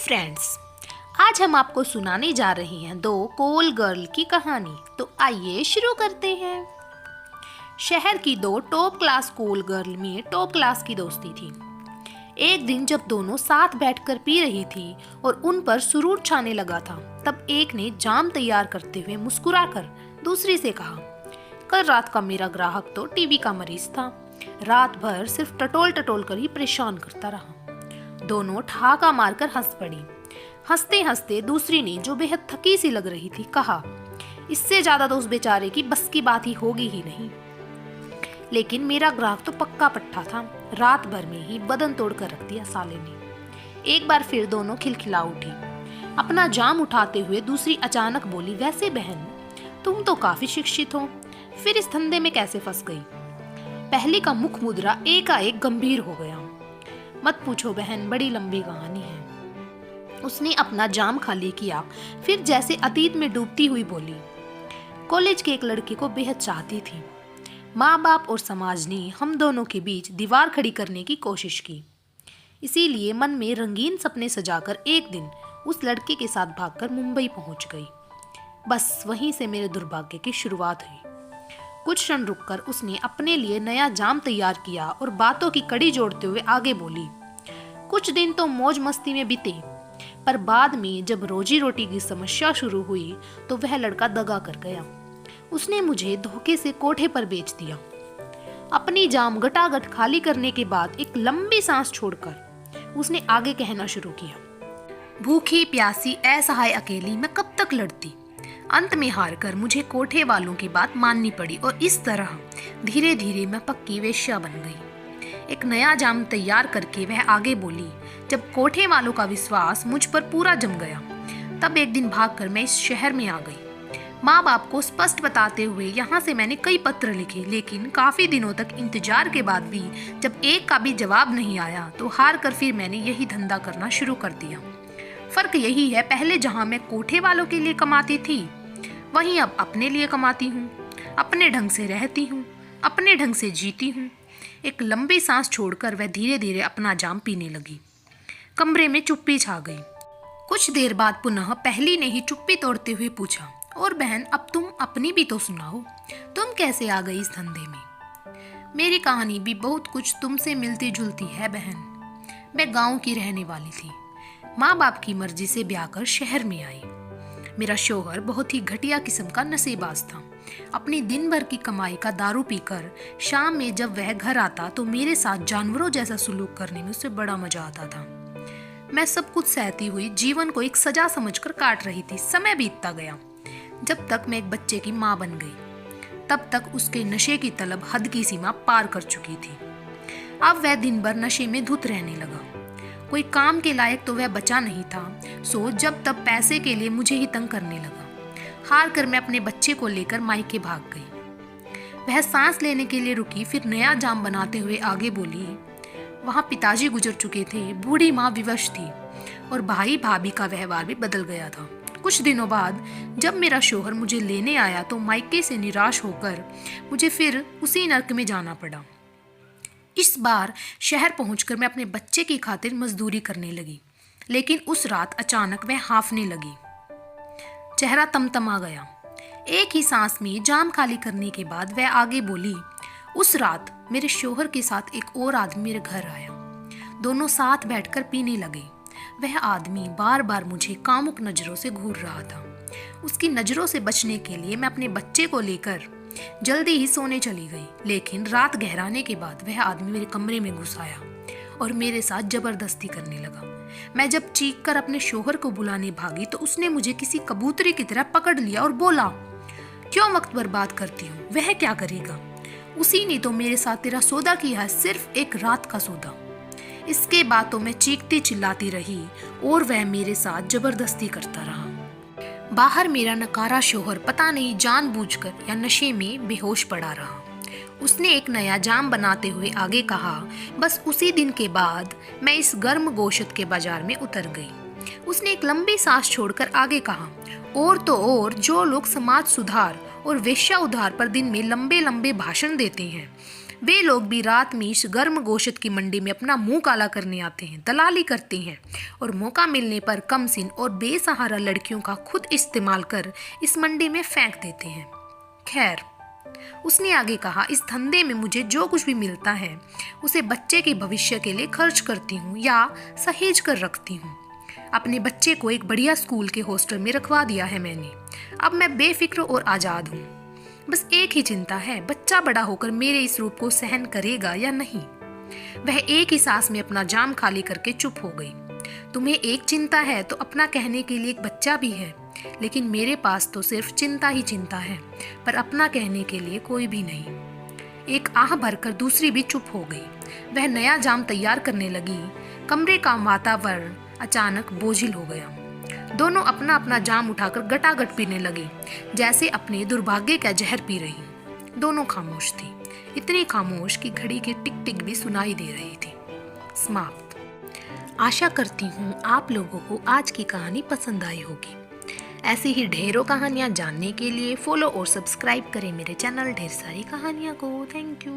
Friends, आज हम आपको सुनाने जा रहे हैं दो कोल गर्ल की कहानी। तो आइए शुरू करते हैं। शहर की दो टॉप क्लास कोल गर्ल में टॉप क्लास की दोस्ती थी। एक दिन जब दोनों साथ बैठकर पी रही थी और उन पर सुरूर छाने लगा था, तब एक ने जाम तैयार करते हुए मुस्कुराकर दूसरी से कहा, कल रात का मेरा ग्राहक तो टीबी का मरीज था। रात भर सिर्फ टटोल टटोल कर ही परेशान करता रहा। दोनों ठहाका मारकर हंस पड़ी। हंसते हंसते दूसरी ने, जो बेहद थकी सी लग रही थी, कहा, इससे ज्यादा तो उस बेचारे की बस की बात ही होगी ही नहीं। लेकिन मेरा ग्राहक तो पक्का पट्टा था। रात भर में ही बदन तोड़ कर रख दिया साले ने। एक बार फिर दोनों खिलखिला उठी। अपना जाम उठाते हुए दूसरी अचानक बोली, वैसे बहन, तुम तो काफी शिक्षित हो, फिर इस धंधे में कैसे फंस गई? पहली का मुख मुद्रा एकाएक गंभीर हो गया। मत पूछो बहन, बड़ी लंबी कहानी है। उसने अपना जाम खाली किया, फिर जैसे अतीत में डूबती हुई बोली, कॉलेज के एक लड़के को बेहद चाहती थी। माँ बाप और समाज ने हम दोनों के बीच दीवार खड़ी करने की कोशिश की। इसीलिए मन में रंगीन सपने सजाकर एक दिन उस लड़के के साथ भागकर मुंबई पहुंच गई। बस वहीं से मेरे दुर्भाग्य की शुरुआत हुई। कुछ क्षण रुककर उसने अपने लिए नया जाम तैयार किया और बातों की कड़ी जोड़ते हुए आगे बोली, कुछ दिन तो मौज मस्ती में बीते, पर बाद में जब रोजी रोटी की समस्या शुरू हुई तो वह लड़का दगा कर गया। उसने मुझे धोखे से कोठे पर बेच दिया। अपनी जाम गटागट खाली करने के बाद एक लंबी सांस छोड़कर उसने आगे कहना शुरू किया, भूखी प्यासी असहाय अकेली मैं कब तक लड़ती। अंत में हारकर मुझे कोठे वालों की बात माननी पड़ी और इस तरह धीरे धीरे मैं पक्की वेश्या बन गई। एक नया जाम तैयार करके वह आगे बोली, जब कोठे वालों का विश्वास मुझ पर पूरा जम गया, तब एक दिन भागकर मैं इस शहर में आ गई। माँ बाप को स्पष्ट बताते हुए यहाँ से मैंने कई पत्र लिखे, लेकिन काफी दिनों तक इंतजार के बाद भी जब एक का भी जवाब नहीं आया तो हार कर फिर मैंने यही धंधा करना शुरू कर दिया। फर्क यही है, पहले जहाँ मैं कोठे वालों के लिए कमाती थी, वहीं अब अपने लिए कमाती हूँ, अपने ढंग से रहती हूँ, अपने ढंग से जीती हूँ। एक लंबी सांस छोड़कर वह धीरे धीरे अपना जाम पीने लगी। कमरे में चुप्पी छा गई। कुछ देर बाद पुनः पहली ने ही चुप्पी तोड़ते हुए पूछा, और बहन, अब तुम अपनी भी तो सुनाओ, तुम कैसे आ गई इस धंधे में? मेरी कहानी भी बहुत कुछ तुमसे मिलती जुलती है बहन। मैं गाँव की रहने वाली थी। माँ बाप की मर्जी से ब्याह कर शहर में आई। मेरा शौहर बहुत ही घटिया किस्म का नशेबाज था। अपनी दिन भर की कमाई का दारू पीकर शाम में जब वह घर आता तो मेरे साथ जानवरों जैसा सुलूक करने में उसे बड़ा मजा आता था। मैं सब कुछ सहती हुई जीवन को एक सजा समझकर काट रही थी। समय बीतता गया। जब तक मैं एक बच्चे की माँ बन गई, तब तक उसके नशे की तलब हद की सीमा पार कर चुकी थी। अब वह दिन भर नशे में धुत रहने लगा। कोई काम के लायक तो वह बचा नहीं था, सो जब तब पैसे के लिए मुझे ही तंग करने लगा। हार कर मैं अपने बच्चे को लेकर मायके भाग गई। वह सांस लेने के लिए रुकी, फिर नया जाम बनाते हुए आगे बोली, वहाँ पिताजी गुजर चुके थे, बूढ़ी माँ विवश थी और भाई भाभी का व्यवहार भी बदल गया था। कुछ दिनों बाद जब मेरा शौहर मुझे लेने आया तो मायके से निराश होकर मुझे फिर उसी नर्क में जाना पड़ा। इस बार शहर पहुंचकर मैं अपने बच्चे की खातिर मजदूरी करने लगी, लेकिन उस रात अचानक वह हांफने लगी। चेहरा तमतमा गया। एक ही सांस में जाम खाली करने के बाद वह आगे बोली, उस रात मेरे शौहर के साथ एक और आदमी मेरे घर आया। दोनों साथ बैठकर पीने लगे। वह आदमी बार बार मुझे कामुक नजरों से घूर रहा था। उसकी नजरों से बचने के लिए मैं अपने बच्चे को लेकर जल्दी ही सोने चली गई, लेकिन रात गहराने के बाद वह आदमी मेरे कमरे में घुस आया और मेरे साथ जबरदस्ती करने लगा। मैं जब चीख कर अपने शौहर को बुलाने भागी तो उसने मुझे किसी कबूतरी की तरह पकड़ लिया और बोला, क्यों वक्त बर्बाद करती हूँ, वह क्या करेगा? उसी ने तो मेरे साथ तेरा सौदा किया है, सिर्फ एक रात का सौदा। इसके बाद तो मैं चीखती चिल्लाती रही और वह मेरे साथ जबरदस्ती करता रहा। बाहर मेरा नकारा शौहर पता नहीं जानबूझकर या नशे में बेहोश पड़ा रहा। उसने एक नया जाम बनाते हुए आगे कहा, बस उसी दिन के बाद मैं इस गर्म गोश्त के बाजार में उतर गई। उसने एक लंबी सांस छोड़कर आगे कहा, और तो और जो लोग समाज सुधार और वेश्या उद्धार पर दिन में लंबे लंबे भाषण देते हैं, वे लोग भी रात में इस गर्म गोश्त की मंडी में अपना मुंह काला करने आते हैं, दलाली करते हैं और मौका मिलने पर कमसिन और बेसहारा लड़कियों का खुद इस्तेमाल कर इस मंडी में फेंक देते हैं। खैर, उसने आगे कहा, इस धंधे में मुझे जो कुछ भी मिलता है उसे बच्चे के भविष्य के लिए खर्च करती हूँ या सहेज कर रखती हूँ। अपने बच्चे को एक बढ़िया स्कूल के हॉस्टल में रखवा दिया है मैंने। अब मैं बेफिक्र और आज़ाद हूँ। बस एक ही चिंता है, बच्चा बड़ा होकर मेरे इस रूप को सहन करेगा या नहीं। वह एक ही सांस में अपना जाम खाली करके चुप हो गई। तुम्हें एक चिंता है तो अपना कहने के लिए एक बच्चा भी है, लेकिन मेरे पास तो सिर्फ चिंता ही चिंता है, पर अपना कहने के लिए कोई भी नहीं। एक आह भरकर दूसरी भी चुप हो गई। वह नया जाम तैयार करने लगी। कमरे का वातावरण अचानक बोझिल हो गया। दोनों अपना अपना जाम उठाकर गटागट पीने लगे, जैसे अपने दुर्भाग्य का जहर पी रही। दोनों खामोश थी, इतनी खामोश कि घड़ी की टिक टिक भी सुनाई दे रही थी। समाप्त। आशा करती हूँ आप लोगों को आज की कहानी पसंद आई होगी। ऐसी ही ढेरों कहानियाँ जानने के लिए फॉलो और सब्सक्राइब करें मेरे चैनल ढेर सारी कहानियाँ को। Thank you.